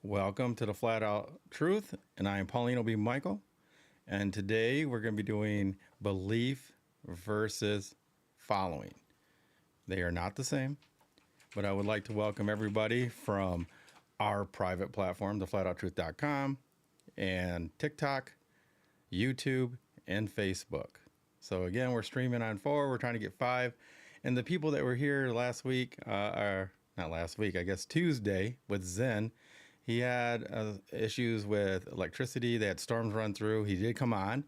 Welcome to the Flat Out Truth, and I am Paulino B. Michael. And today we're going to be doing belief versus following. They are not the same, but I would like to welcome everybody from our private platform, theflatouttruth.com, and TikTok, YouTube, and Facebook. So again, we're streaming on 4. We're trying to get 5. And the people that were here last week, are not last week, I guess Tuesday with Zen. He had issues with electricity. They had storms run through. He did come on.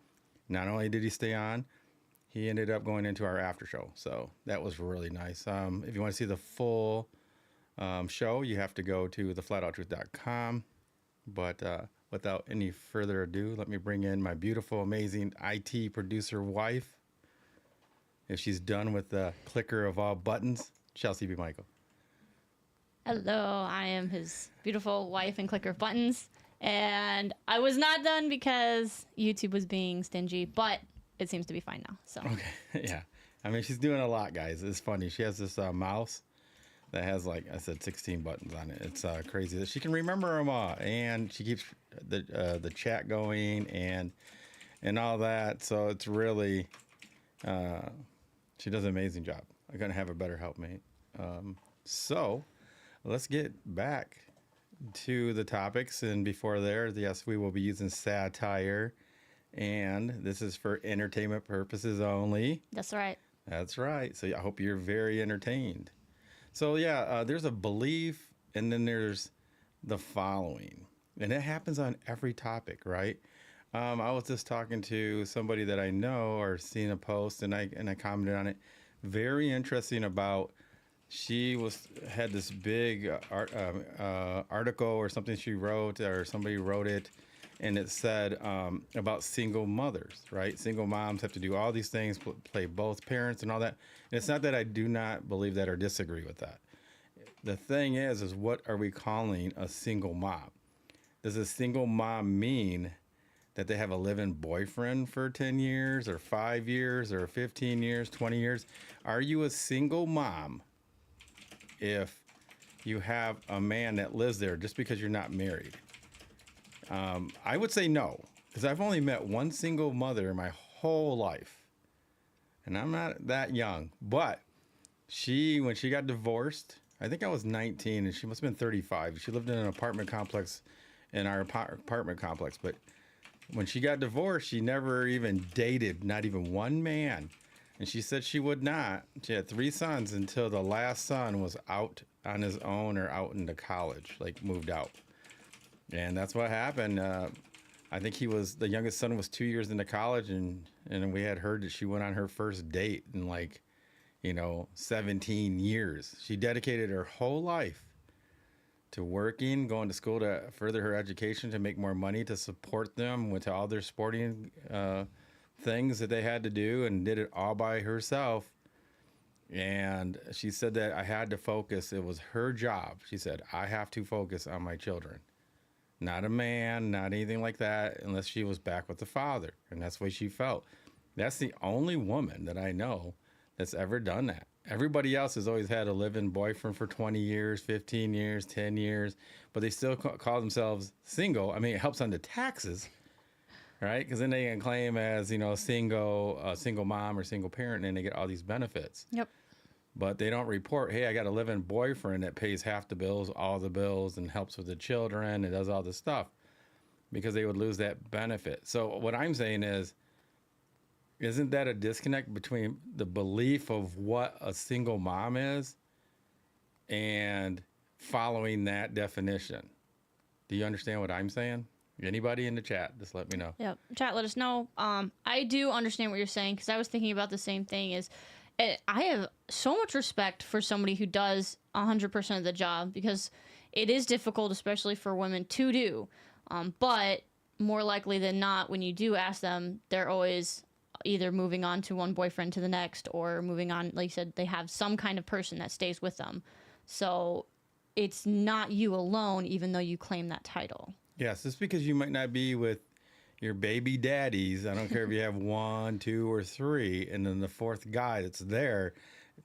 Not only did he stay on, he ended up going into our after show. So that was really nice. If you want to see the full show, you have to go to theflatouttruth.com. But without any further ado, let me bring in my beautiful, amazing IT producer wife. If she's done with the clicker of all buttons, Chelsey B. Michael. Hello, I am his beautiful wife and clicker of buttons. And I was not done because YouTube was being stingy, but it seems to be fine now. So Okay, yeah. I mean, she's doing a lot, guys. It's funny. She has this mouse that has, like I said, 16 buttons on it. It's crazy that she can remember them all, and she keeps the chat going and all that. So it's really she does an amazing job. I couldn't have a better helpmate. So let's get back to the topics. And before there, yes, we will be using satire. And this is for entertainment purposes only. that's right. That's right. So I hope you're very entertained. So, yeah, there's a belief and then there's the following. And it happens on every topic, right? I was just talking to somebody that I know or seen a post and I commented on it. Very interesting about she had this big article or something she wrote or somebody wrote it, and it said about single mothers, right? Single moms have to do all these things, play both parents and all that. And it's not that I do not believe that or disagree with that. The thing is what are we calling a single mom? Does a single mom mean that they have a live-in boyfriend for 10 years or 5 years or 15 years, 20 years? Are you a single mom if you have a man that lives there just because you're not married? I would say no, because I've only met one single mother in my whole life. And I'm not that young. But when she got divorced, I think I was 19 and she must have been 35. She lived in an apartment complex in our apartment complex. But when she got divorced, she never even dated, not even one man. And she said she would not. She had 3 sons until the last son was out on his own or out into college, like moved out. And that's what happened. I think the youngest son was 2 years into college, and we had heard that she went on her first date in 17 years. She dedicated her whole life to working, going to school to further her education, to make more money, to support them with all their sporting things that they had to do, and did it all by herself. And she said that I had to focus. It was her job. She said, I have to focus on my children. Not a man, not anything like that, unless she was back with the father. And that's the way she felt. That's the only woman that I know that's ever done that. Everybody else has always had a live-in boyfriend for 20 years, 15 years, 10 years, but they still call themselves single. I mean, it helps on the taxes, right? Because then they can claim as, single mom or single parent, and they get all these benefits. Yep. But they don't report, hey, I got a live-in boyfriend that pays half the bills, all the bills, and helps with the children and does all this stuff, because they would lose that benefit. So what I'm saying is, isn't that a disconnect between the belief of what a single mom is and following that definition? Do you understand what I'm saying? Anybody in the chat, just let me know. Yep. Chat, let us know. I do understand what you're saying, because I was thinking about the same thing. I have so much respect for somebody who does 100% of the job, because it is difficult, especially for women to do. But more likely than not, when you do ask them, they're always either moving on to one boyfriend to the next, or moving on, like you said, they have some kind of person that stays with them. So it's not you alone, even though you claim that title. Yes, just because you might not be with your baby daddies, I don't care if you have 1, 2, or 3, and then the 4th guy that's there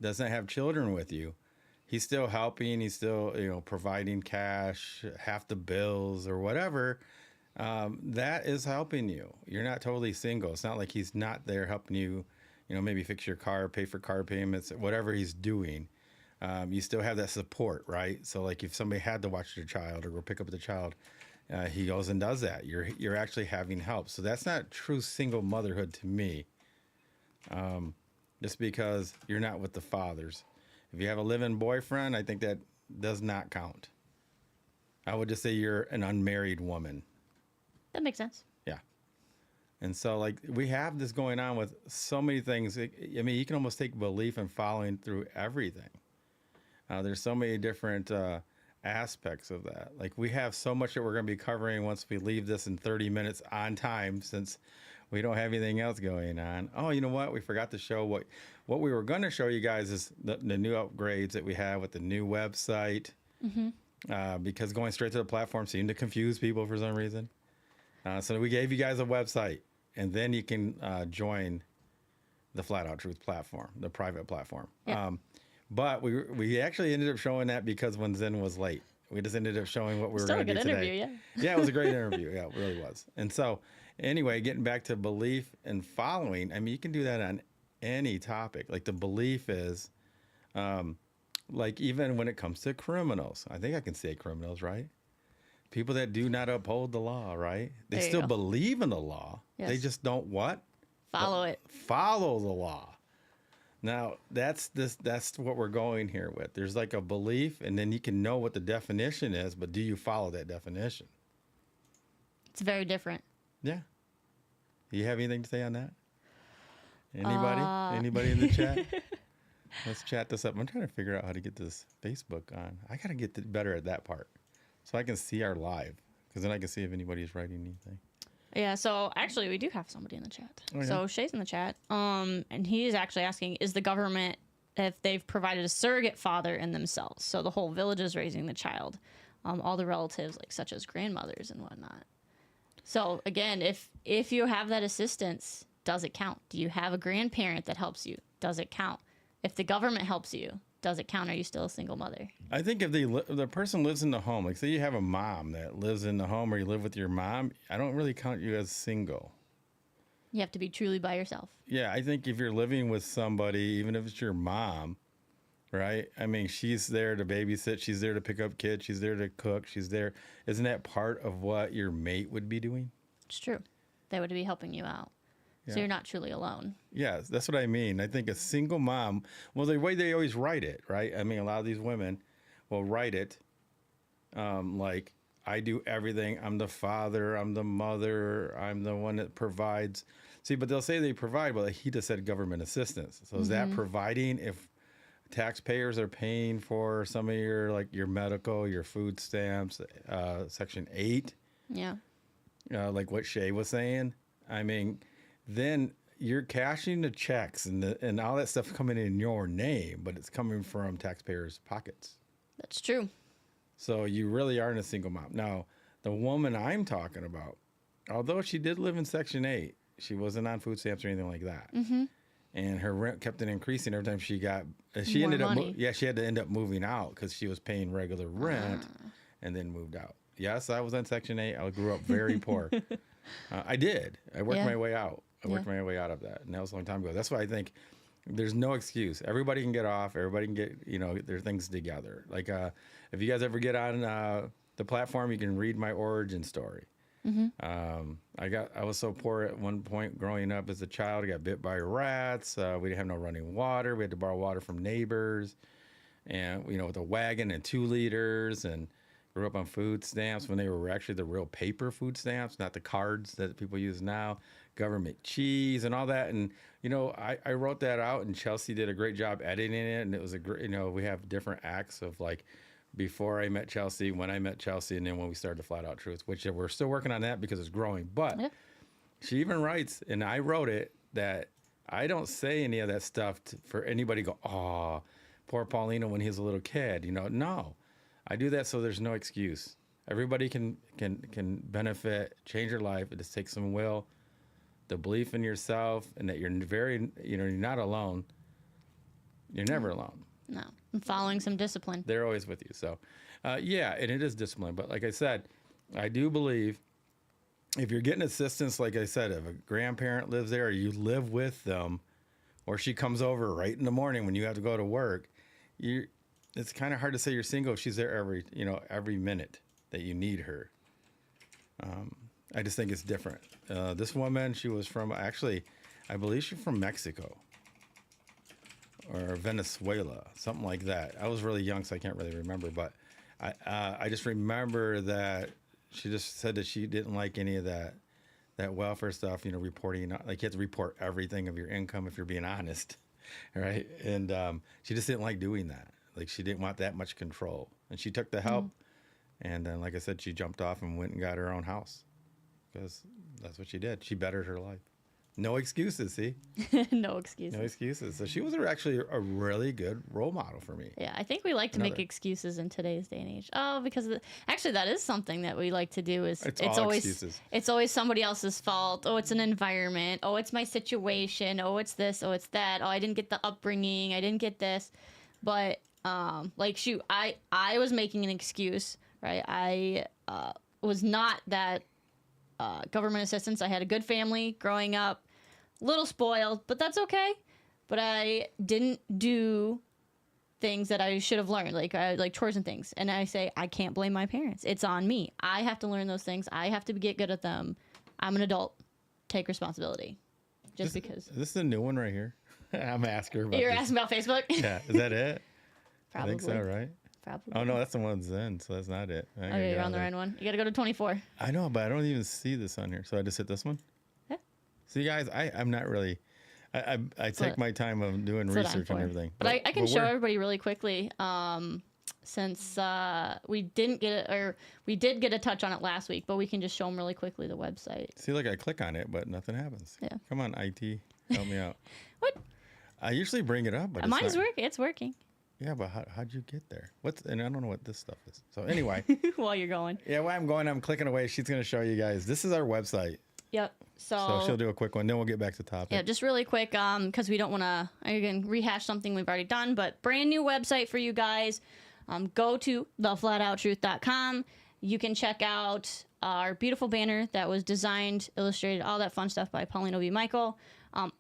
doesn't have children with you. he's still helping. He's still, providing cash, half the bills or whatever. That is helping you. You're not totally single. It's not like he's not there helping you, maybe fix your car, pay for car payments, whatever he's doing. You still have that support, right? So like if somebody had to watch their child or go pick up the child, he goes and does that. You're actually having help. So that's not true single motherhood to me. Just because you're not with the fathers. If you have a live-in boyfriend, I think that does not count. I would just say you're an unmarried woman. That makes sense. Yeah. And so, like, we have this going on with so many things. I mean, you can almost take belief and following through everything. There's so many different aspects of that. Like, we have so much that we're going to be covering once we leave this in 30 minutes on time, since we don't have anything else going on. Oh, you know what? We forgot to show what we were going to show you guys is the new upgrades that we have with the new website. Because going straight to the platform seemed to confuse people for some reason. So we gave you guys a website, and then you can join the Flat Out Truth platform, the private platform. Yeah. But we actually ended up showing that because when Zen was late. We just ended up showing what we were going to do today. Still a good interview, yeah. Yeah, it was a great interview. Yeah, it really was. And so, anyway, getting back to belief and following, I mean, you can do that on any topic. Like the belief is, like even when it comes to criminals. I think I can say criminals, right? People that do not uphold the law, right? They There you still go. believe in the law. Yes. They just don't what? Follow it. Follow the law. Now, that's what we're going here with. There's like a belief, and then you can know what the definition is, but do you follow that definition? It's very different. Yeah. Do you have anything to say on that? Anybody? Anybody in the chat? Let's chat this up. I'm trying to figure out how to get this Facebook on. I got to get better at that part so I can see our live, because then I can see if anybody's writing anything. Yeah, so actually we do have somebody in the chat. Oh, yeah? So Shay's in the chat. And he is actually asking, is the government, if they've provided a surrogate father in themselves? So the whole village is raising the child. All the relatives, like such as grandmothers and whatnot. So again, if you have that assistance, does it count? Do you have a grandparent that helps you? Does it count? If the government helps you, does it count? Are you still a single mother? I think if the person lives in the home, like say you have a mom that lives in the home or you live with your mom, I don't really count you as single. You have to be truly by yourself. Yeah, I think if you're living with somebody, even if it's your mom, right? I mean, she's there to babysit. She's there to pick up kids. She's there to cook. She's there. Isn't that part of what your mate would be doing? It's true. They would be helping you out. Yeah. So you're not truly alone. Yeah, that's what I mean. I think a single mom, well, the way they always write it, right? I mean, a lot of these women will write it like, I do everything. I'm the father. I'm the mother. I'm the one that provides. See, but they'll say they provide, but he just said government assistance. So is that providing if taxpayers are paying for some of your, like your medical, your food stamps, Section 8? Yeah. Like what Shay was saying? I mean, then you're cashing the checks and all that stuff coming in your name, but it's coming from taxpayers' pockets. That's true. So you really aren't a single mom. Now, the woman I'm talking about, although she did live in Section 8, she wasn't on food stamps or anything like that. Mm-hmm. And her rent kept increasing every time she got. She More ended money. up. She had to end up moving out because she was paying regular rent, and then moved out. Yes, I was on Section 8. I grew up very poor. I did. I worked my way out. I worked my way out of that, and that was a long time ago. That's why I think there's no excuse. Everybody can get off. Everybody can get their things together. Like if you guys ever get on the platform, you can read my origin story. Mm-hmm. I was so poor at one point growing up as a child. I got bit by rats. We didn't have no running water. We had to borrow water from neighbors, and with a wagon and 2 liters, and grew up on food stamps when they were actually the real paper food stamps, not the cards that people use now. Government cheese and all that, and I wrote that out, and Chelsey did a great job editing it, and it was a great. We have different acts of like before I met Chelsey, when I met Chelsey, and then when we started the Flat Out Truth, which we're still working on that because it's growing. But she even writes, and I wrote it, that I don't say any of that stuff for anybody to go, oh, poor Paulino when he was a little kid. No, I do that so there's no excuse. Everybody can benefit, change your life. It just takes some will, the belief in yourself, and that you're not alone. You're never alone. No. And following some discipline. They're always with you. So, yeah, and it is discipline. But like I said, I do believe if you're getting assistance, like I said, if a grandparent lives there or you live with them, or she comes over right in the morning when you have to go to work, it's kind of hard to say you're single if she's there every minute that you need her. I just think it's different. This woman, she was from, actually, I believe she's from Mexico or Venezuela, something like that. I was really young, so I can't really remember, but I just remember that she just said that she didn't like any of that welfare stuff, reporting, like you have to report everything of your income if you're being honest, right? And she just didn't like doing that. Like she didn't want that much control. And she took the help, and then, like I said, she jumped off and went and got her own house because that's what she did. She bettered her life. No excuses, see? No excuses. No excuses. So she was actually a really good role model for me. Yeah, I think we like to make excuses in today's day and age. Oh, because actually that is something that we like to do. Is it's always excuses. It's always somebody else's fault. Oh, it's an environment. Oh, it's my situation. Oh, it's this. Oh, it's that. Oh, I didn't get the upbringing. I didn't get this. But like shoot, I was making an excuse, right? I was not that government assistance. I had a good family growing up, little spoiled, but that's okay. But I didn't do things that I should have learned, like chores and things. And I say, I can't blame my parents. It's on me. I have to learn those things. I have to get good at them. I'm an adult. Take responsibility. Because. This is a new one right here. I'm asking her about You're asking about Facebook? Yeah. Is that it? Probably. I think so, right? Probably. Oh, no, that's the one Zen, so that's not it. Okay, you're on the right one. You got to go to 24. I know, but I don't even see this on here. So I just hit this one? Yeah. See, guys, I'm not really... I take my time of doing research and everything. But I can show everybody really quickly, since we did get a touch on it last week, but we can just show them really quickly the website. See, like I click on it, but nothing happens. Yeah. Come on, IT, help me out. What? I usually bring it up, but mine is working. It's working. Yeah, but how'd you get there? And I don't know what this stuff is. So anyway. While you're going. Yeah, while I'm going, I'm clicking away. She's going to show you guys. This is our website. Yep. So she'll do a quick one. Then we'll get back to the topic. Yeah, just really quick, because we don't want to, again, rehash something we've already done, but brand new website for you guys. Go to theflatouttruth.com. You can check out our beautiful banner that was designed, illustrated, all that fun stuff by Paulino B. Michael.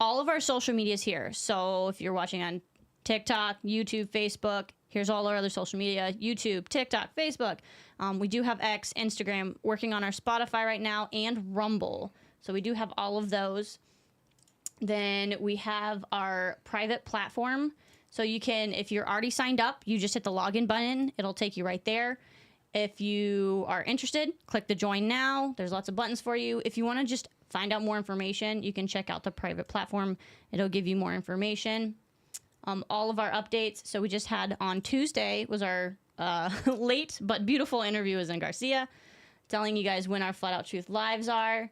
All of our social media is here. So if you're watching on TikTok, YouTube, Facebook, here's all our other social media, YouTube, TikTok, Facebook. We do have X, Instagram, working on our Spotify right now, and Rumble. So we do have all of those. Then we have our private platform. So you can, if you're already signed up, you just hit the login button. It'll take you right there. If you are interested, click the join now. There's lots of buttons for you. If you want to just find out more information, you can check out the private platform. It'll give you more information. All of our updates. So we just had on Tuesday was our late but beautiful interview with Zen Garcia, telling you guys when our Flat Out Truth lives are,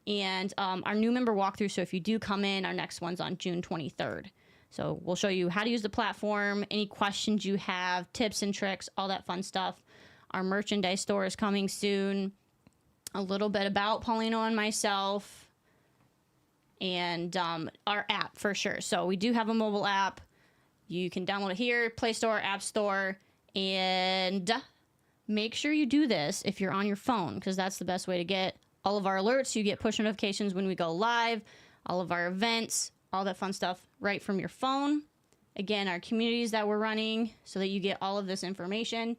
and our new member walkthrough. So if you do come in, our next one's on June 23rd. So we'll show you how to use the platform, any questions you have, tips and tricks, all that fun stuff. Our merchandise store is coming soon. A little bit about Paulino and myself, and our app for sure. So we do have a mobile app. You can download it here, Play Store, App Store, and make sure you do this if you're on your phone, because that's the best way to get all of our alerts. You get push notifications when we go live, all of our events, all that fun stuff right from your phone. Again, our communities that we're running so that you get all of this information.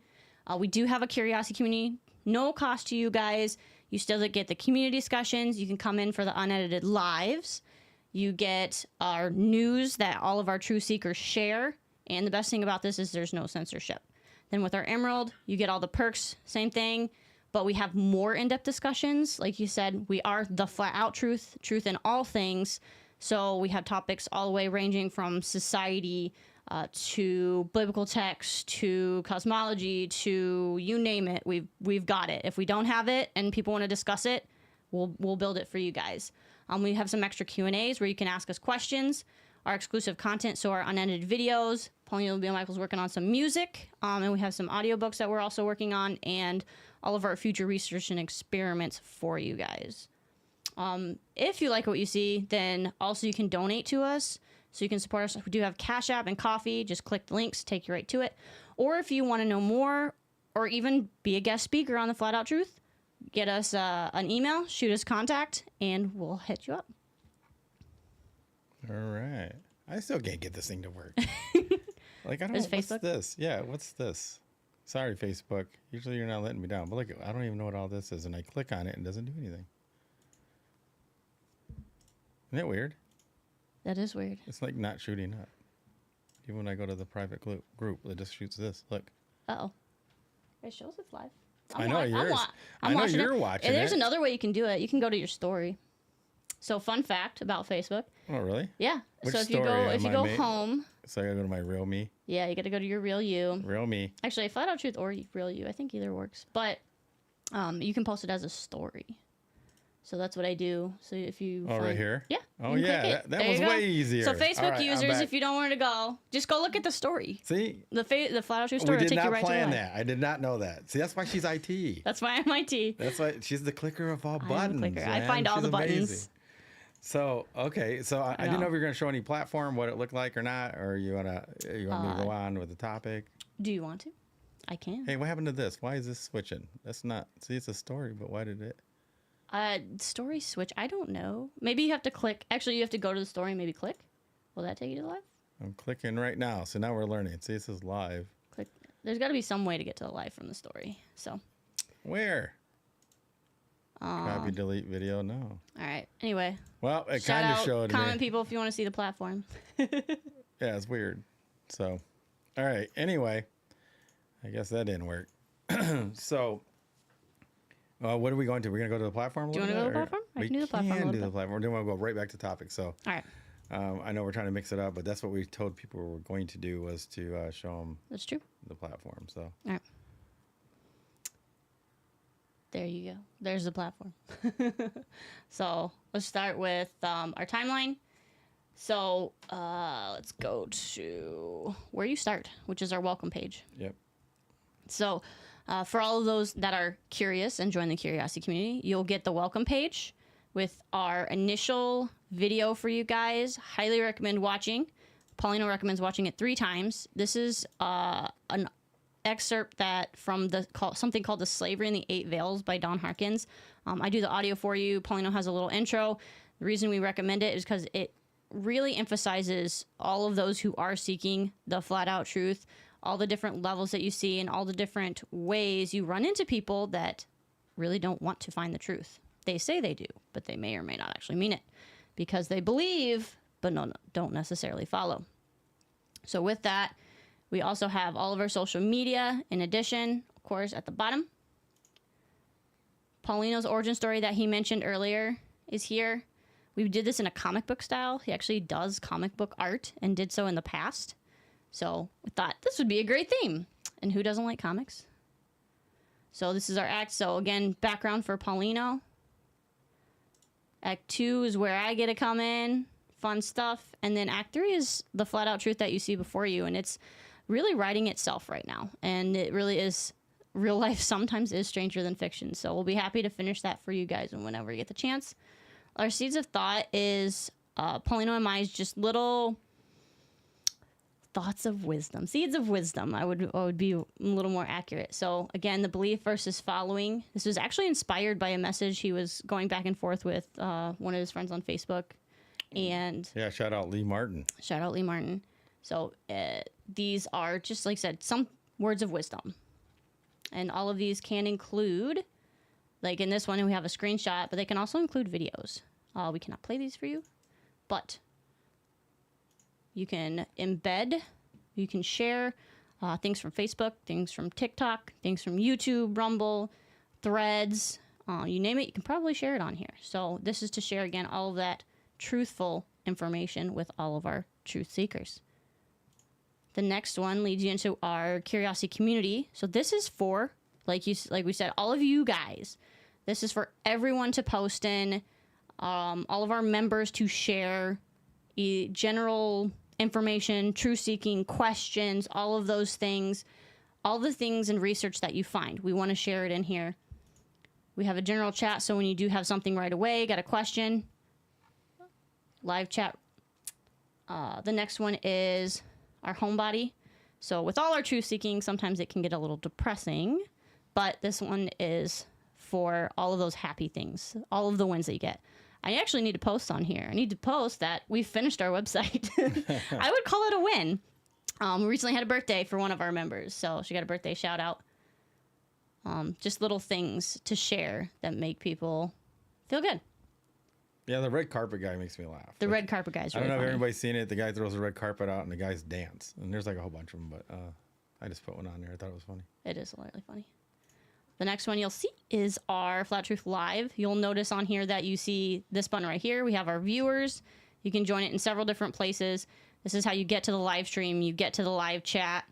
We do have a curiosity community, no cost to you guys. You still get the community discussions. You can come in for the unedited lives. You get our news that all of our truth seekers share. And the best thing about this is there's no censorship. Then with our Emerald, you get all the perks, same thing. But we have more in-depth discussions. Like you said, we are the flat out truth in all things. So we have topics all the way ranging from society to biblical text, to cosmology, to you name it. We've got it. If we don't have it and people want to discuss it, we'll build it for you guys. We have some extra Q&As where you can ask us questions, our exclusive content, so our unedited videos. Paulino B. Michael's working on some music, and we have some audiobooks that we're also working on, and all of our future research and experiments for you guys. If you like what you see, then also you can donate to us. so you can support us. We do have Cash App and Coffee. Just click the links, take you right to it. Or if you want to know more or even be a guest speaker on the Flat Out Truth, get us an email, shoot us contact, and we'll hit you up. All right. I still can't get this thing to work. Like, I don't Is know. What's Facebook? this? Yeah, what's this? Sorry, Facebook. Usually you're not letting me down. But look, I don't even know what all this is. And I click on it and it doesn't do anything. Isn't that weird? That is weird. It's like not shooting up. Even when I go to the private group, it just shoots this. Look. Uh-oh. It shows it's live. I know yours. I'm I know watching you're it. watching And there's it. another way you can do it. You can go to your story. So fun fact about Facebook. Oh, really? Yeah. Which so if you story go am I home, So I gotta go to my real me. yeah, you got to go to your real you. Real me. Actually, Flat Out Truth or real you. I think either works. But you can post it as a story. So that's what I do. So if you Right here? Yeah. Oh, you can yeah. click it. That There was you go. way easier. So All Facebook right, I'm users, back. if you don't want to go, just go look at the story. See? The Flat Out Truth We story will did take you not right to plan the that. I did not know that. See, that's why she's IT. That's why I'm IT. That's why she's the clicker of all I am a buttons. clicker. I man. find all She's the buttons. amazing. So, okay. So I didn't know. know if you were going to show any platform, what it looked like or not, or you want me to go on with the topic? Do you want to? I can. Hey, what happened to this? Why is this switching? That's not, see, it's a story, but why did it? Story switch. I don't know. Maybe you have to click. Actually, you have to go to the story and maybe click. Will that take you to the live? I'm clicking right now. So now we're learning. See, this is live. Click. There's got to be some way to get to the live from the story. So. Where? Copy, delete video. No. All right. Anyway. Well, it Shout kind of out, showed comment me. people if you want to see the platform. Yeah, it's weird. So, all right. Anyway, I guess that didn't work. So, what are we going to? We're going to go to the platform a Do you little want to go bit, to the platform? I We can do the platform a can little do bit. the platform. Then we'll go right back to topic. So, All right. I know we're trying to mix it up, but that's what we told people we were going to do was to show them That's true. the platform. So, All right. There you go. There's the platform. So let's start with our timeline. So let's go to where you start, which is our welcome page. yep. So for all of those that are curious and join the Curiosity community, you'll get the welcome page with our initial video for you guys. Highly recommend watching. Paulino recommends watching it 3 times. This is an excerpt that from something called The Slavery and the 8 Veils by Don Harkins. I do the audio for you. Paulino has a little intro. The reason we recommend it is because it really emphasizes all of those who are seeking the flat out truth, all the different levels that you see, and all the different ways you run into people that really don't want to find the truth. They say they do, but they may or may not actually mean it because they believe, but don't necessarily follow. So with that, we also have all of our social media. In addition, of course, at the bottom, Paulino's origin story that he mentioned earlier is here. We did this in a comic book style. He actually does comic book art and did so in the past. So we thought this would be a great theme. And who doesn't like comics? So this is our act. So again, background for Paulino. Act 2 is where I get to come in. Fun stuff. And then Act 3 is the flat out truth that you see before you. And it's really writing itself right now. And it really is, real life sometimes is stranger than fiction. So we'll be happy to finish that for you guys whenever you get the chance. Our Seeds of Thought is Paulino and mine's just little thoughts of wisdom. Seeds of wisdom, I would be a little more accurate. So again, the belief versus following. This was actually inspired by a message he was going back and forth with one of his friends on Facebook. And Yeah, shout out Lee Martin. shout out Lee Martin. So these are, just like I said, some words of wisdom. And all of these can include, like in this one, we have a screenshot, but they can also include videos. We cannot play these for you, but you can embed, you can share things from Facebook, things from TikTok, things from YouTube, Rumble, Threads, you name it, you can probably share it on here. So this is to share, again, all of that truthful information with all of our truth seekers. The next one leads you into our Curiosity community. So this is for, like we said, all of you guys. This is for everyone to post in, all of our members to share general information, truth-seeking questions, all of those things, all the things and research that you find. We want to share it in here. We have a general chat, so when you do have something right away, got a question, live chat The next one is our homebody. So with all our truth seeking, sometimes it can get a little depressing, but this one is for all of those happy things, all of the wins that you get. I actually need to post on here. I need to post that we finished our website. I would call it a win. We recently had a birthday for one of our members, so she got a birthday shout out. Just little things to share that make people feel good. Yeah, the red carpet guy makes me laugh. The red carpet guy is really I don't know funny. if everybody's seen it. The guy throws the red carpet out and the guys dance. And there's like a whole bunch of them, but I just put one on there. I thought it was funny. It is really funny. The next one you'll see is our Flat Truth Live. You'll notice on here that you see this button right here. We have our viewers. You can join it in several different places. This is how you get to the live stream. You get to the live chat.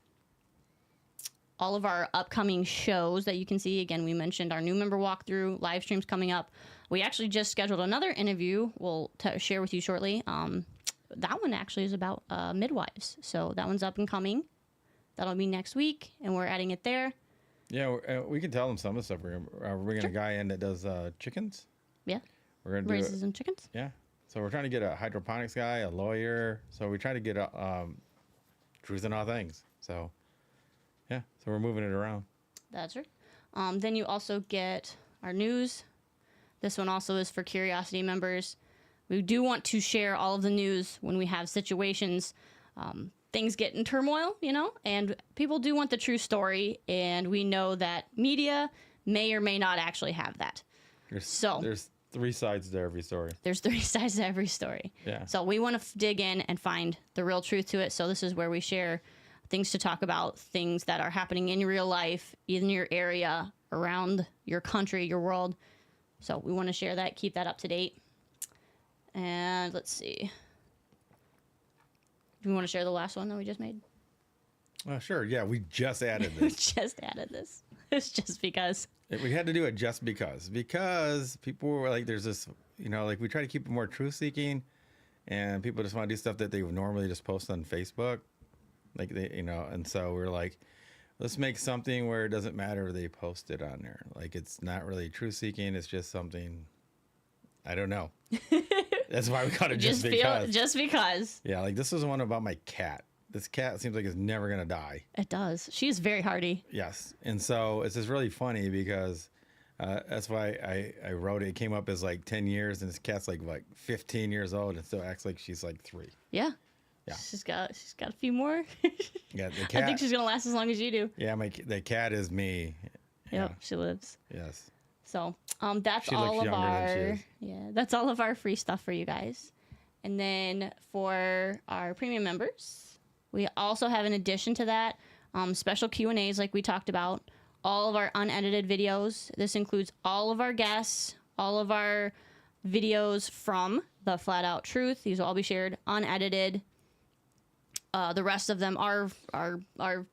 All of our upcoming shows that you can see. Again, we mentioned our new member walkthrough, live streams coming up. We actually just scheduled another interview we'll share with you shortly. That one actually is about midwives. So that one's up and coming. That'll be next week, and we're adding it there. Yeah, we can tell them some of the stuff. We're bringing a guy in that does chickens. Yeah. We're going to do Raises some chickens. Yeah. So we're trying to get a hydroponics guy, a lawyer. So we try to get truth in all things. So, yeah. So we're moving it around. That's right. Then you also get our news. This one also is for Curiosity members. We do want to share all of the news when we have situations. Things get in turmoil, and people do want the true story. And we know that media may or may not actually have that. There's three sides to every story. There's three sides to every story. Yeah. So we want to dig in and find the real truth to it. So this is where we share things to talk about, things that are happening in real life, in your area, around your country, your world. So we want to share that, keep that up to date. And let's see. Do we want to share the last one that we just made? Sure. Yeah, we just added We this. just added this. It's just because. We had to do it just because people were like, there's this, like we try to keep it more truth seeking, and people just want to do stuff that they would normally just post on Facebook, like and so we're like, let's make something where it doesn't matter if they post it on there. Like it's not really truth seeking. It's just something, I don't know. That's why we call it just because. Just because. Yeah, like this was one about my cat. This cat seems like it's never going to die. It does. She is very hardy. Yes. And so it's just really funny because that's why I wrote it. It came up as like 10 years, and this cat's like 15 years old and still acts like she's like 3. Yeah. Yeah. She's got a few more. Yeah, the cat. I think she's going to last as long as you do. Yeah, the cat is me. Yep, Yeah. she lives. Yes. So that's She all looks of younger than she our is. that's all of our free stuff for you guys. And then for our premium members, we also have, in addition to that, special Q&As like we talked about, all of our unedited videos. This includes all of our guests, all of our videos from the Flat Out Truth. These will all be shared unedited. The rest of them are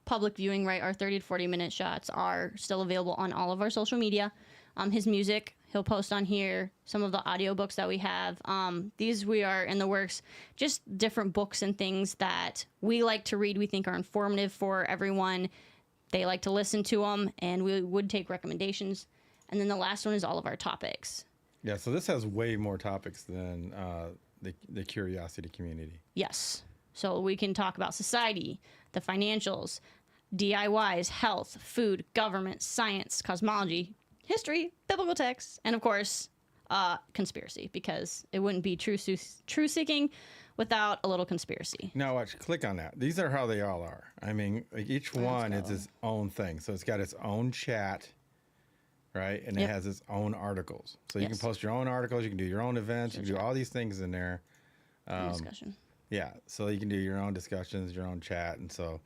public viewing, right? Our 30 to 40 minute shots are still available on all of our social media. His music, he'll post on here. Some of the audiobooks that we have. These we are in the works, just different books and things that we like to read, we think are informative for everyone. They like to listen to them, and we would take recommendations. And then the last one is all of our topics. Yeah, so this has way more topics than the curiosity community. Yes. So we can talk about society, the financials, DIYs, health, food, government, science, cosmology, history, biblical texts, and of course, conspiracy, because it wouldn't be true seeking without a little conspiracy. Now watch, click on that. These are how they all are. I mean, like each one is its own thing. So it's got its own chat, right? And it has its own articles. So you can post your own articles, you can do your own events, you can do all these things in there. Discussion. Yeah, so you can do your own discussions, your own chat, and so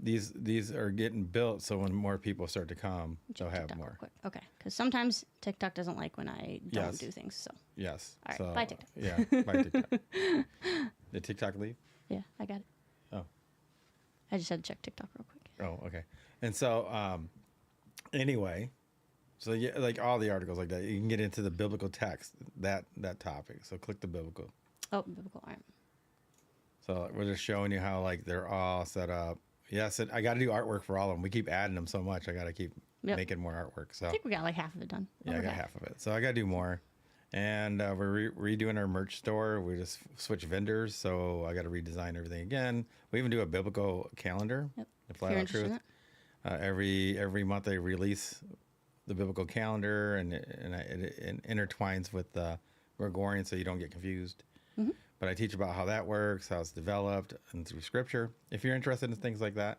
these are getting built. So when more people start to come, they'll have TikTok more. real quick. Okay, because sometimes TikTok doesn't like when I don't do things. So Yes. all right, So, bye TikTok. Yeah, bye TikTok. Did TikTok leave? Yeah, I got it. Oh. I just had to check TikTok real quick. Oh, okay. And so, anyway, so yeah, like all the articles like that, you can get into the biblical text, that topic. So click the biblical. Oh, biblical. All right. So we're just showing you how like they're all set up. Yes, and I got to do artwork for all of them. We keep adding them so much. I got to keep making more artwork. So I think we got like half of it done. yeah, I got half of it. So I got to do more. And we're redoing our merch store. We just switched vendors, so I got to redesign everything again. We even do a biblical calendar. Yep. The If Flat you're Out interested in Truth. that. Every month they release the biblical calendar, and it intertwines with Gregorian, so you don't get confused. Mm-hmm. But I teach about how that works, how it's developed, and through Scripture. If you're interested in things like that,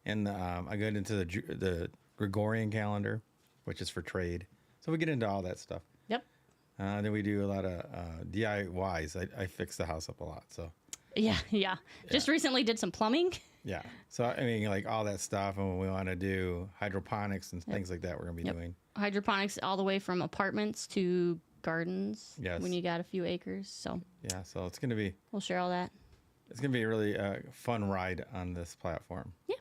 and I get into the Gregorian calendar, which is for trade. So we get into all that stuff. Yep. Then we do a lot of DIYs. I fix the house up a lot. So Yeah. Just recently did some plumbing. yeah. So I mean, like all that stuff, and when we want to do hydroponics and things like that, we're gonna be doing. Hydroponics all the way from apartments to gardens. Yes. When you got a few acres. So Yeah. So it's gonna be we'll share all that. it's gonna be a really fun ride on this platform. Yeah.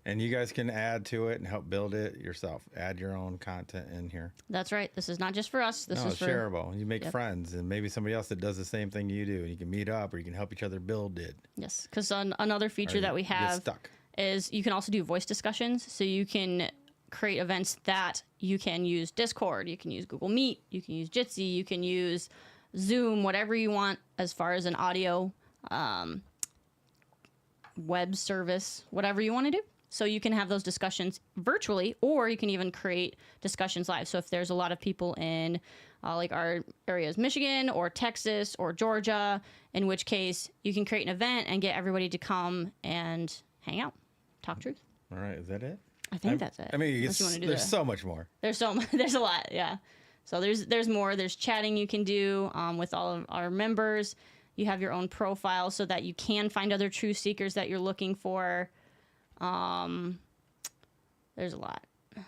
And you guys can add to it and help build it yourself. Add your own content in here. That's right. This is not just for us. This No, is it's for shareable. You make friends and maybe somebody else that does the same thing you do. And you can meet up or you can help each other build it. yes. Because another feature that we Get have stuck. is you can also do voice discussions. So you can create events that you can use Discord, you can use Google Meet, you can use Jitsi, you can use Zoom, whatever you want as far as an audio web service, whatever you want to do. So you can have those discussions virtually, or you can even create discussions live. So if there's a lot of people in like our areas, Michigan or Texas or Georgia, in which case you can create an event and get everybody to come and hang out, talk truth. All right. Is that it? I think that's it. I mean, Unless you wanna do there's that. so much more. There's there's a lot, yeah. So there's more. There's chatting you can do with all of our members. You have your own profile so that you can find other truth seekers that you're looking for. There's a lot. I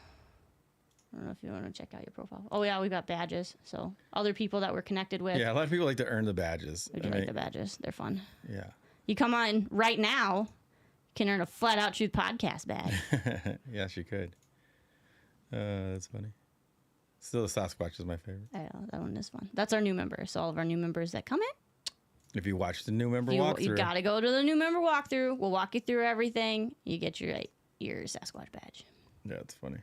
don't know if you want to check out your profile. Oh yeah, we got badges. So other people that we're connected with. Yeah. A lot of people like to earn the badges. We do like the badges. They're fun. Yeah. You come on right now, you can earn a Flat Out Truth podcast badge. Yes, you could. That's funny. Still, the Sasquatch is my favorite. I know, that one is fun. That's our new members. So all of our new members that come in. If you watch the new member You walkthrough, got to go to the new member walkthrough. We'll walk you through everything. You get your Sasquatch badge. yeah, it's funny.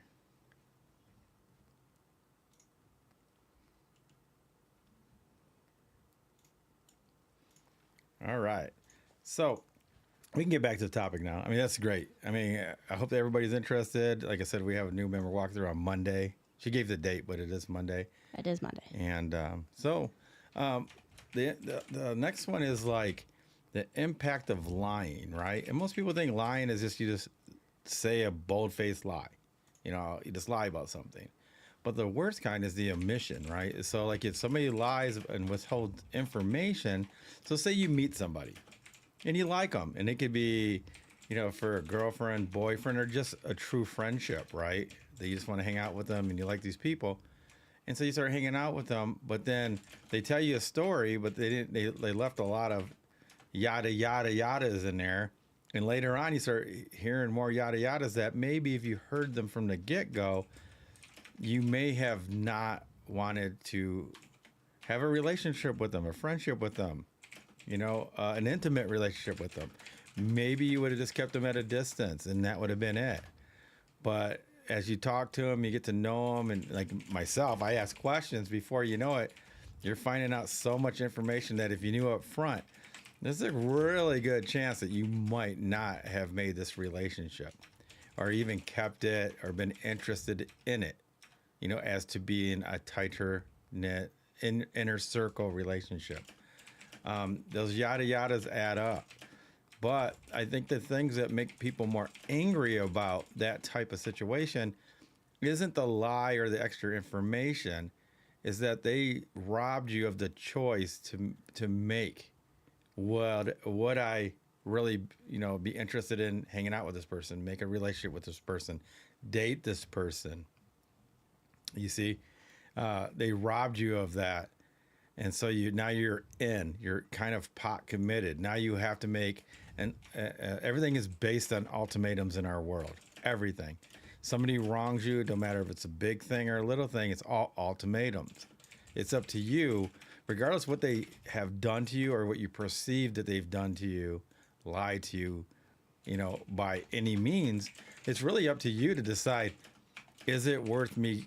All right, so we can get back to the topic now. I mean, that's great. I mean, I hope that everybody's interested. Like I said, we have a new member walkthrough on Monday. She gave the date, but it is Monday. It is Monday. And the next one is like the impact of lying, right? And most people think lying is just you just say a bold-faced lie. You know, you just lie about something. But the worst kind is the omission, right? So like if somebody lies and withholds information, so say you meet somebody and you like them, and it could be, you know, for a girlfriend, boyfriend, or just a true friendship, right? That you just want to hang out with them and you like these people. And so you start hanging out with them, but then they tell you a story, but they left a lot of yada, yada, yadas in there. And later on, you start hearing more yada, yadas that maybe if you heard them from the get-go, you may have not wanted to have a relationship with them, a friendship with them, you know, an intimate relationship with them. Maybe you would have just kept them at a distance and that would have been it. But as you talk to them, you get to know them. And like myself, I ask questions before you know it. You're finding out so much information that if you knew up front, there's a really good chance that you might not have made this relationship or even kept it or been interested in it, you know, as to being a tighter knit inner circle relationship. Those yada yadas add up. But I think the things that make people more angry about that type of situation isn't the lie or the extra information, is that they robbed you of the choice to make would I really, you know, be interested in hanging out with this person, make a relationship with this person, date this person. You see, they robbed you of that. And so now you're kind of pot committed. Now you have to make, and everything is based on ultimatums in our world. Everything. Somebody wrongs you, no matter if it's a big thing or a little thing, it's all ultimatums. It's up to you, regardless what they have done to you or what you perceive that they've done to you, lied to you, you know, by any means. It's really up to you to decide, is it worth me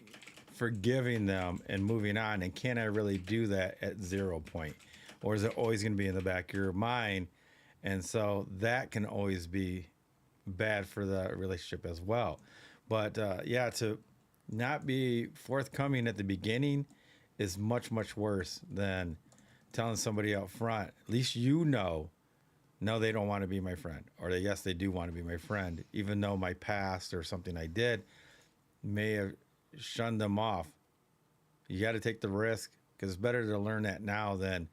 forgiving them and moving on? And can I really do that at 0 point? Or is it always going to be in the back of your mind? And so that can always be bad for the relationship as well. But yeah, to not be forthcoming at the beginning is much, much worse than telling somebody up front. At least you know, no, they don't want to be my friend. Or yes, they do want to be my friend, even though my past or something I did may have shunned them off. You got to take the risk, because it's better to learn that now than,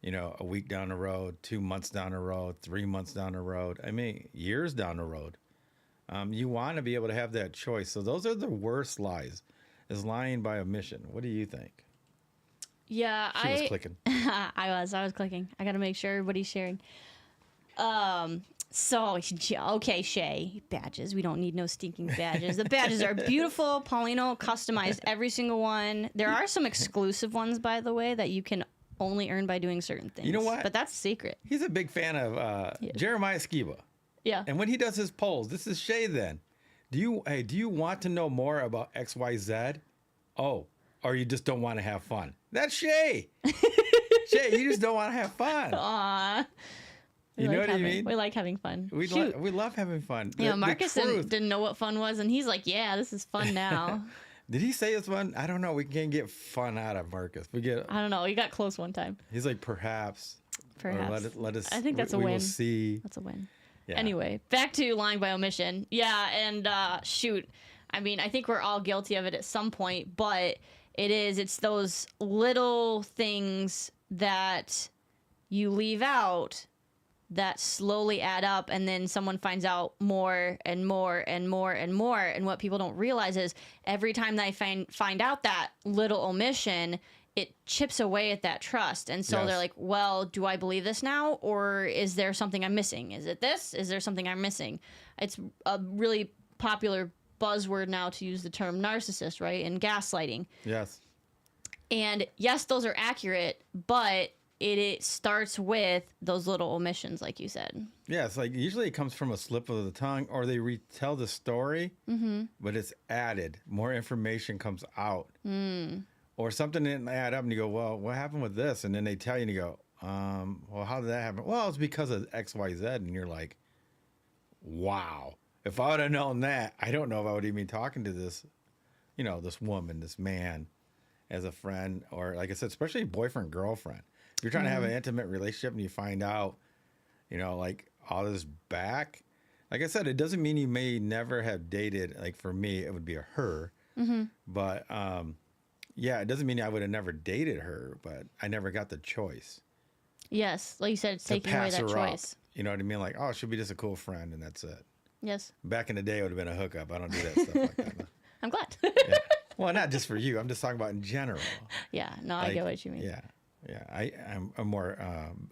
a week down the road, 2 months down the road, 3 months down the road. I mean, years down the road. You want to be able to have that choice. So those are the worst lies, is lying by omission. What do you think? Yeah, She was clicking. I was clicking. I got to make sure everybody's sharing. So, okay, Shay, badges. We don't need no stinking badges. The badges are beautiful. Paulino customized every single one. There are some exclusive ones, by the way, that you can only earn by doing certain things. You know what? But that's secret. He's a big fan of Jeremiah Skiba. Yeah. And when he does his polls, this is Shay then. Do you want to know more about XYZ? Oh, or you just don't want to have fun? That's Shay. Shay, you just don't want to have fun. Aww. You know what I mean? We like having fun. We love having fun. Marcus didn't know what fun was, and he's like, yeah, this is fun now. Did he say it's fun? I don't know. We can't get fun out of Marcus. I don't know. He got close one time. He's like, perhaps. Perhaps. Or let us. I think that's a win. We will see. That's a win. Yeah. Anyway, back to lying by omission. Yeah, and shoot. I mean, I think we're all guilty of it at some point, but it's those little things that you leave out that slowly add up, and then someone finds out more and more and more and more. And what people don't realize is every time they find out that little omission, it chips away at that trust. And so they're like, well, do I believe this now? Or is there something I'm missing? Is it this? Is there something I'm missing? It's a really popular buzzword now to use the term narcissist, right? And gaslighting. Yes. And yes, those are accurate, but it starts with those little omissions, like you said. Yeah, it's like usually it comes from a slip of the tongue, or they retell the story, but it's added. More information comes out. Or something didn't add up, and you go, well, what happened with this? And then they tell you, and you go, well, how did that happen? Well, it's because of X, Y, Z. And you're like, wow. If I would have known that, I don't know if I would even be talking to this, this woman, this man as a friend, or like I said, especially boyfriend, girlfriend. If you're trying to have an intimate relationship and you find out, like all this back, like I said, it doesn't mean you may never have dated. Like for me, it would be a her, but, yeah, it doesn't mean I would have never dated her, but I never got the choice. Yes, like you said, it's taking away that choice. You know what I mean? Like, oh, she'll be just a cool friend, and that's it. Yes. Back in the day, it would have been a hookup. I don't do that stuff like that. I'm glad. Yeah. Well, not just for you. I'm just talking about in general. Yeah, no, I get what you mean. Yeah. I'm more,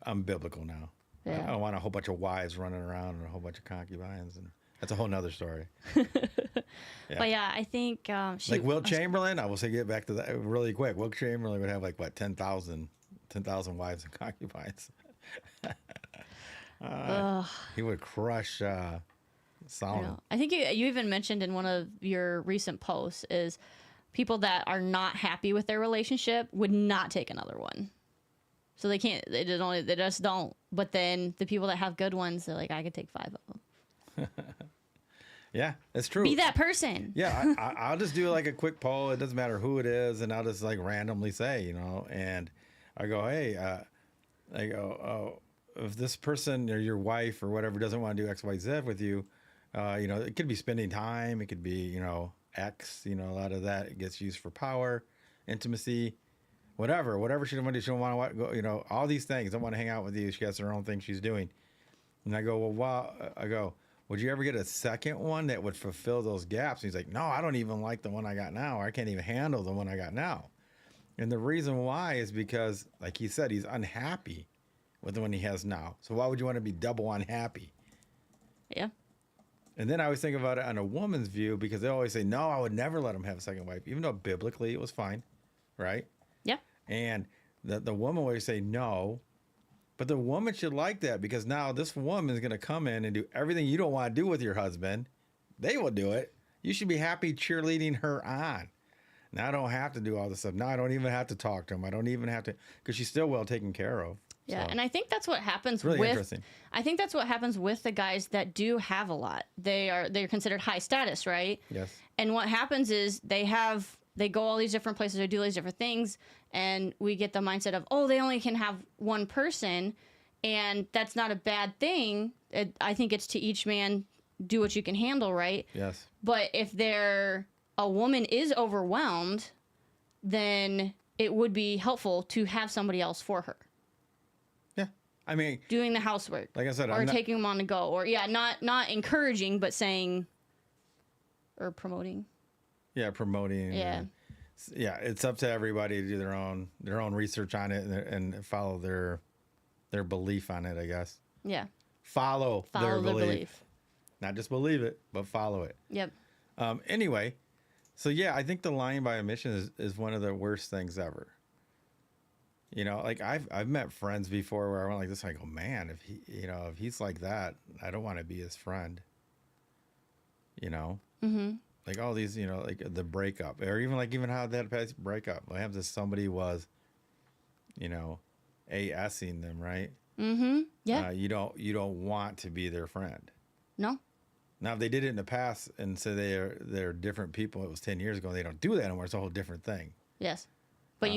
I'm biblical now. Yeah. I don't want a whole bunch of wives running around and a whole bunch of concubines, and that's a whole nother story. Yeah. But yeah, I think like Wilt Chamberlain. I will say, get back to that really quick. Wilt Chamberlain would have like what 10,000 wives and concubines. He would crush Solomon. I think you even mentioned in one of your recent posts is people that are not happy with their relationship would not take another one. So they can't. They just don't. But then the people that have good ones, they're like, I could take 5 of them. Yeah, it's true. Be that person. Yeah, I'll just do like a quick poll. It doesn't matter who it is, and I'll just like randomly say, and I go, hey, oh, if this person or your wife or whatever doesn't want to do X, Y, Z with you, it could be spending time. It could be, X, a lot of that it gets used for power, intimacy, whatever she don't want to do. She don't want to go, all these things. Don't want to hang out with you. She has her own thing she's doing. And I go, well, wow. I go, would you ever get a second one that would fulfill those gaps? And he's like, no, I don't even like the one I got now. Or I can't even handle the one I got now. And the reason why is because, like he said, he's unhappy with the one he has now. So why would you want to be double unhappy? Yeah. And then I always think about it on a woman's view, because they always say, no, I would never let him have a second wife, even though biblically it was fine, right? Yeah. And the woman always say no. But the woman should like that, because now this woman is going to come in and do everything you don't want to do with your husband. They will do it. You should be happy cheerleading her on. Now I don't have to do all this stuff. Now I don't even have to talk to him. I don't even have to, because she's still well taken care of. Yeah, So, and I think that's what happens it's really with. interesting. I think that's what happens with the guys that do have a lot. They're considered high status, right? Yes. And what happens is they go all these different places, they do all these different things, and we get the mindset of, oh, they only can have one person, and that's not a bad thing. I think it's to each man, do what you can handle, right? Yes. But if a woman is overwhelmed, then it would be helpful to have somebody else for her. Yeah. I mean, Doing the housework. like I said, or I'm not, taking them on the go. Or, not encouraging, but saying or promoting. yeah, promoting. Yeah. Yeah, it's up to everybody to do their own research on it and follow their belief on it, I guess. Yeah. Follow Follow their their belief. Not just believe it, but follow it. Yep. Anyway, so yeah, I think the lying by omission is one of the worst things ever. You know, like I've met friends before where I went like this. I go, man, if he's like that, I don't want to be his friend. You know, like all these, like the breakup, or even how that past breakup. What happens if somebody was, ASing them, right? Yeah. You don't want to be their friend. No. Now, if they did it in the past and say they're different people, it was 10 years ago, and they don't do that anymore. It's a whole different thing. Yes. But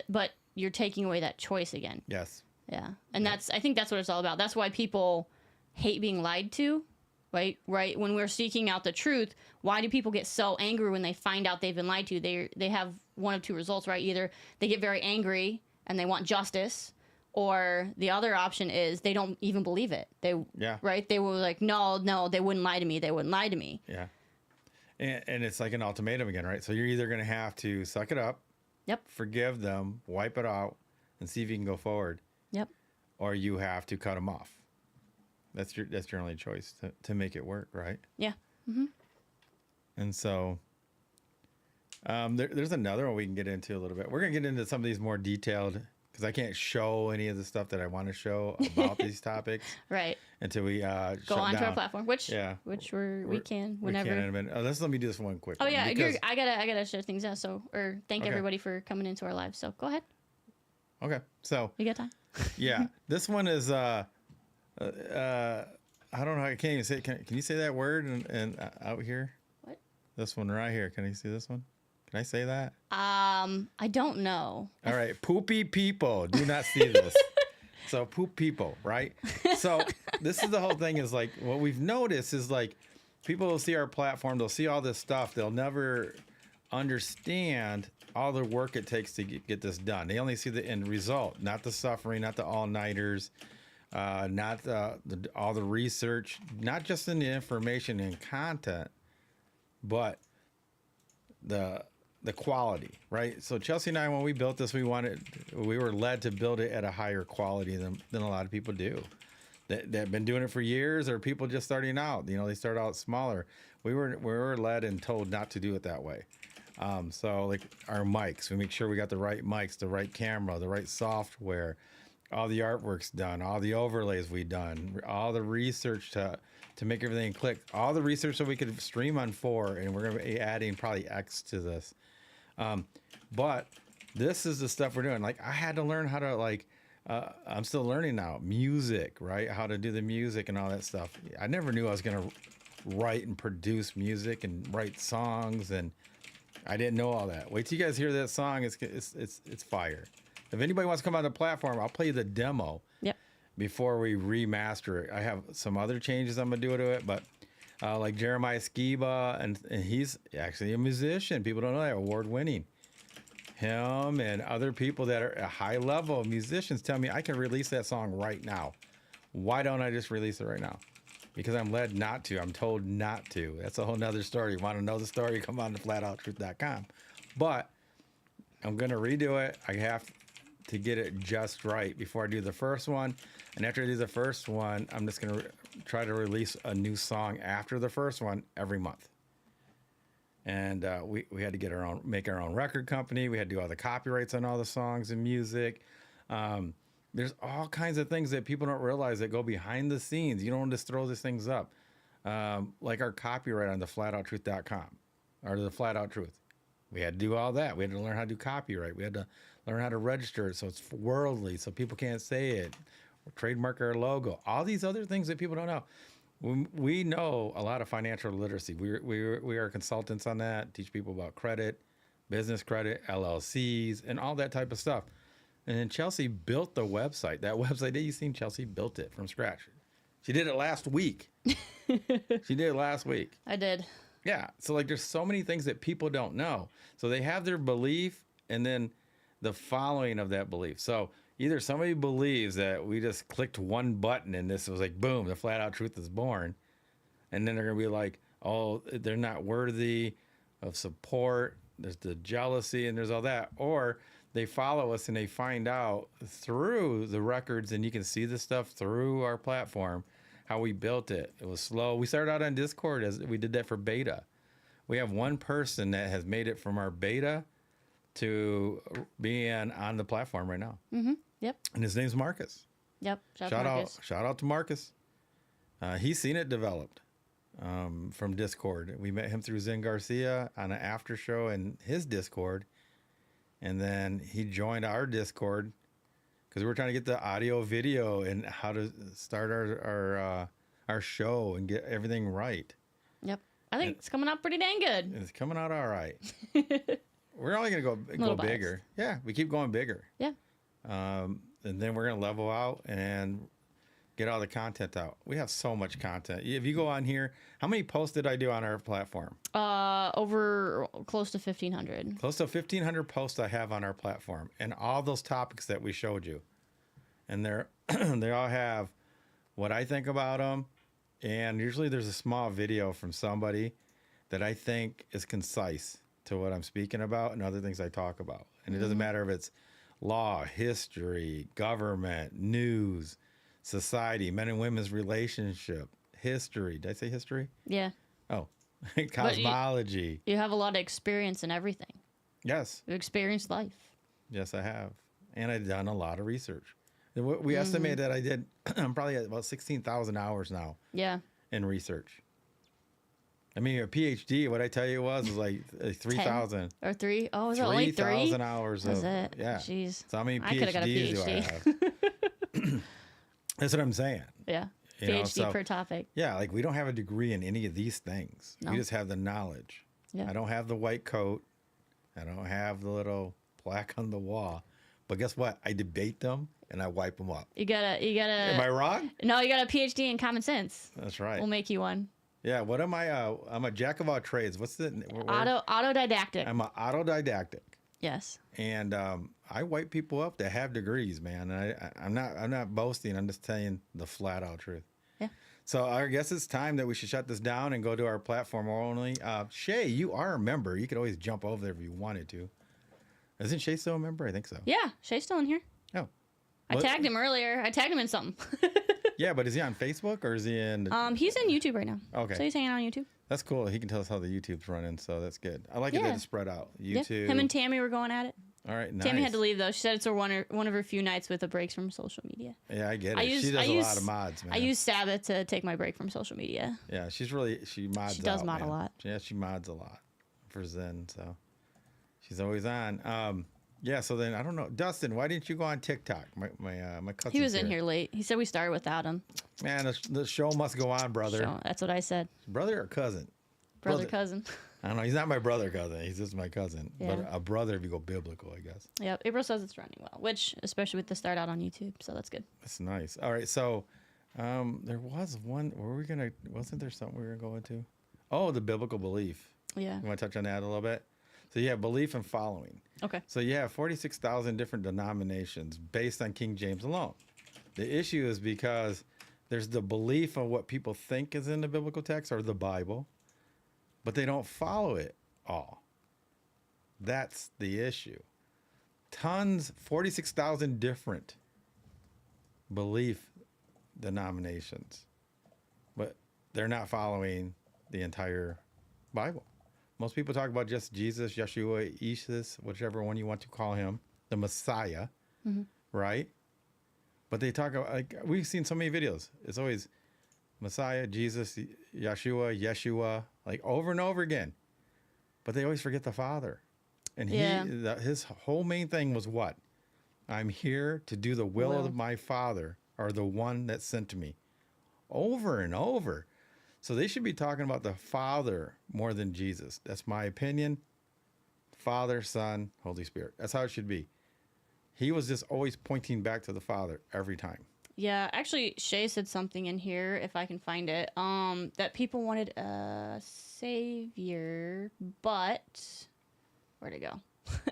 but you're taking away that choice again. Yes. Yeah. And I think that's what it's all about. That's why people hate being lied to, right? Right. When we're seeking out the truth, why do people get so angry when they find out they've been lied to? They have one of two results, right? Either they get very angry and they want justice, or the other option is they don't even believe it. Right? They were like, no, they wouldn't lie to me. They wouldn't lie to me. Yeah. And it's like an ultimatum again, right? So you're either going to have to suck it up, Yep. forgive them, wipe it out, and see if you can go forward, Yep. or you have to cut them off. That's your only choice to make it work, right? Yeah. And so there's another one we can get into a little bit. We're going to get into some of these more detailed, because I can't show any of the stuff that I want to show about these topics Right. until we Go onto our platform, we can whenever. We can in a minute. Let me do this one quick. Oh one, yeah, because- I gotta share things out. So thank Okay. everybody for coming into our live. So go ahead, Okay, so you got time. yeah, this one is I don't know. I can't even say. Can you say that word and out here? What? This one right here. Can you see this one? Can I say that? I don't know. All right, poopy people. Do not see this. So poop people, right? So this is the whole thing. Is like what we've noticed is like people will see our platform. They'll see all this stuff. They'll never understand all the work it takes to get this done. They only see the end result, not the suffering, not the all-nighters, not all the research, not just in the information and content, but the quality, right? So Chelsey and I, when we built this, we were led to build it at a higher quality than a lot of people do. That have been doing it for years, or people just starting out. They start out smaller. We were led and told not to do it that way. So like our mics, we make sure we got the right mics, the right camera, the right software, all the artwork's done, all the overlays we done, all the research to make everything click, all the research so we could stream on 4, and we're going to be adding probably X to this. But this is the stuff we're doing. Like I had to learn how to I'm still learning now, music, right? How to do the music and all that stuff. I never knew I was going to write and produce music and write songs, and I didn't know all that. Wait till you guys hear that song. It's fire. If anybody wants to come on the platform, I'll play the demo. Yep. Before we remaster it. I have some other changes I'm gonna do to it, but like Jeremiah Skiba, and he's actually a musician. People don't know that, award-winning. Him and other people that are at high level musicians tell me I can release that song right now. Why don't I just release it right now? Because I'm led not to. I'm told not to. That's a whole nother story. Want to know the story? Come on to flatouttruth.com. But I'm gonna redo it. I have to get it just right before I do the first one. And after I do the first one, I'm just going to try to release a new song after the first one every month. And we had to make our own record company. We had to do all the copyrights on all the songs and music. There's all kinds of things that people don't realize that go behind the scenes. You don't just throw these things up. Like our copyright on the flatouttruth.com or the Flat Out Truth. We had to do all that. We had to learn how to do copyright. We had to learn how to register it so it's worldly, so people can't say it. Or trademark our logo. All these other things that people don't know. We know a lot of financial literacy. We are consultants on that. Teach people about credit, business credit, LLCs, and all that type of stuff. And then Chelsey built the website. That website that you seen, Chelsey built it from scratch. She did it last week. She did it last week. I did. Yeah. So like there's so many things that people don't know. So they have their belief and then the following of that belief. So either somebody believes that we just clicked one button and this was like, boom, the flat out truth is born. And then they're going to be like, oh, they're not worthy of support. There's the jealousy and there's all that. Or they follow us and they find out through the records, and you can see the stuff through our platform, how we built it. It was slow. We started out on Discord as we did that for beta. We have one person that has made it from our beta to being on the platform right now. Mm-hmm. Yep. And his name's Marcus. Yep. Shout out to Marcus. He's seen it developed from Discord. We met him through Zen Garcia on an after show in his Discord. And then he joined our Discord because we were trying to get the audio, video, and how to start our show and get everything right. Yep. I think it's coming out pretty dang good. It's coming out all right. We're only going to go bigger. Yeah, we keep going bigger. Yeah. And then we're going to level out and get all the content out. We have so much content. If you go on here, how many posts did I do on our platform? Over close to 1,500. Close to 1,500 posts I have on our platform, and all those topics that we showed you. And they all have what I think about them, and usually there's a small video from somebody that I think is concise to what I'm speaking about and other things I talk about. And it doesn't matter if it's law, history, government, news, society, men and women's relationship, history. Did I say history? Yeah. Oh, cosmology. You have a lot of experience in everything. Yes. You've experienced life. Yes, I have. And I've done a lot of research. We estimate that I did, I'm probably at about 16,000 hours now. Yeah. In research. I mean, a PhD, what I tell you was like 3,000. Or 3? Oh, was it only 3? 3,000 hours. Was of, it? Yeah. Jeez. So how many I could have got a PhDs do I PhD. have? That's what I'm saying. Yeah. You know, PhD per topic. Yeah, like we don't have a degree in any of these things. No. We just have the knowledge. Yeah. I don't have the white coat. I don't have the little plaque on the wall. But guess what? I debate them and I wipe them up. You gotta. Am I wrong? No, you got a PhD in common sense. That's right. We'll make you one. Yeah. What am I? I'm a jack of all trades. What's the Autodidactic. I'm an autodidactic. Yes. And I wipe people up that have degrees, man. And I'm not boasting. I'm just telling the flat out truth. Yeah. So I guess it's time that we should shut this down and go to our platform only. Shay, you are a member. You could always jump over there if you wanted to. Isn't Shay still a member? I think so. Yeah, Shay's still in here. Oh. I tagged him earlier. I tagged him in something. Yeah, but is he on Facebook or is he in? He's in YouTube right now. Okay. So he's hanging out on YouTube. That's cool. He can tell us how the YouTube's running, so that's good. I like it that it's spread out. YouTube. Yeah. Him and Tammy were going at it. All right, nice. Tammy had to leave though. She said it's one of her few nights with a breaks from social media. Yeah, I get it. She does a lot of mods, man. I use Sabbath to take my break from social media. Yeah, she mods. She does out, mod man. a lot. Yeah, she mods a lot for Zen, so she's always on. Yeah, so then I don't know, Dustin, why didn't you go on TikTok? My cousin. He was in here late. He said we started without him. Man, the show must go on, brother. That's what I said. Brother or cousin? Brother, cousin. I don't know. He's not my brother cousin. He's just my cousin. Yeah. But a brother if you go biblical, I guess. Yep. April says it's running well, which especially with the start out on YouTube, so that's good. That's nice. All right, so there was one. Wasn't there something we were going to? Oh, the biblical belief. Yeah. You want to touch on that a little bit? So you have belief and following. Okay. So you have 46,000 different denominations based on King James alone. The issue is because there's the belief of what people think is in the biblical text or the Bible, but they don't follow it all. That's the issue. 46,000 different belief denominations, but they're not following the entire Bible. Most people talk about just Jesus, Yeshua, Isis, whichever one you want to call him, the Messiah, right? But they talk about, like, we've seen so many videos. It's always Messiah, Jesus, Yeshua, like over and over again. But they always forget the Father. And Yeah. his whole main thing was what? I'm here to do the will of my Father, or the one that sent me. Over and over. So they should be talking about the Father more than Jesus. That's my opinion. Father, Son, Holy Spirit. That's how it should be. He was just always pointing back to the Father every time. Yeah, actually, Shay said something in here, if I can find it, that people wanted a savior, but where'd it go?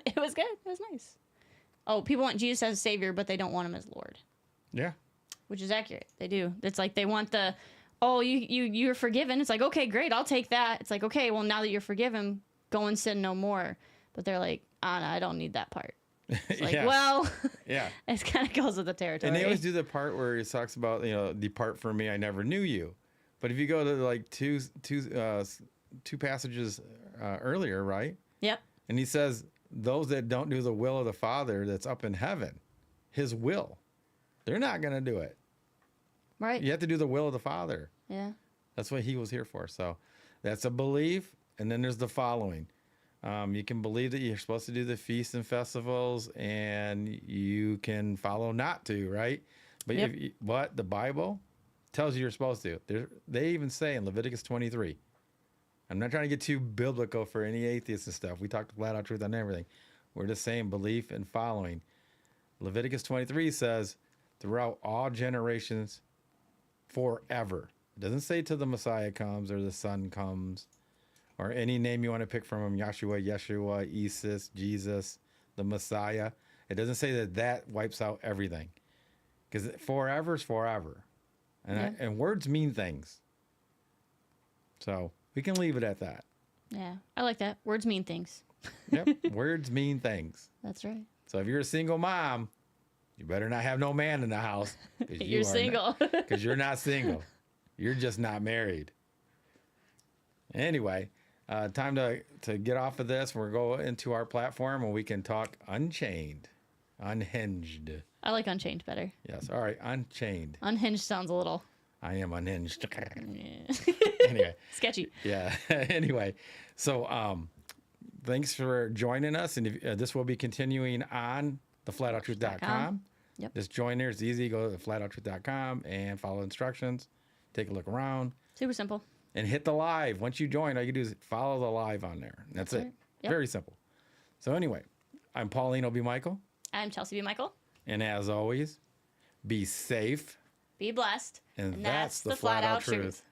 It was good. It was nice. Oh, people want Jesus as a savior, but they don't want him as Lord. Yeah. Which is accurate. They do. It's like they want the, oh, you're forgiven. It's like, okay, great, I'll take that. It's like, okay, well, now that you're forgiven, go and sin no more. But they're like, no, I don't need that part. It's like, well, yeah, it kind of goes with the territory. And they always do the part where he talks about, depart from me, I never knew you. But if you go to like two passages earlier, right? Yep. And he says, those that don't do the will of the Father that's up in heaven, his will, they're not going to do it. Right. You have to do the will of the Father. Yeah. That's what he was here for. So that's a belief. And then there's the following. You can believe that you're supposed to do the feasts and festivals, and you can follow not to, right? But Yep. But the Bible tells you you're supposed to. They even say in Leviticus 23, I'm not trying to get too biblical for any atheists and stuff. We talked flat out truth on everything. We're just saying belief and following. Leviticus 23 says, throughout all generations, forever. It doesn't say till the Messiah comes or the Son comes, or any name you want to pick from him, Yahshua, Yeshua, Isis, Jesus, the Messiah. It doesn't say that wipes out everything. Because forever is forever. And words mean things. So we can leave it at that. Yeah. I like that. Words mean things. Yep. Words mean things. That's right. So if you're a single mom, you better not have no man in the house. You're single. Because you're not single. You're just not married. Anyway, time to get off of this. We'll go into our platform where we can talk unchained, unhinged. I like Unchained better. Yes. All right. Unchained. Unhinged sounds a little. I am unhinged. Yeah. Anyway. Sketchy. Yeah. Anyway. So thanks for joining us. And this will be continuing on theflatouttruth.com. Yep. Just join there. It's easy. Go to theflatouttruth.com and follow instructions. Take a look around. Super simple. And hit the live. Once you join, all you do is follow the live on there. And that's it. Right. Yep. Very simple. So anyway, I'm Paulino B. Michael. I'm Chelsey B. Michael. And as always, be safe. Be blessed. And that's the flat out truth.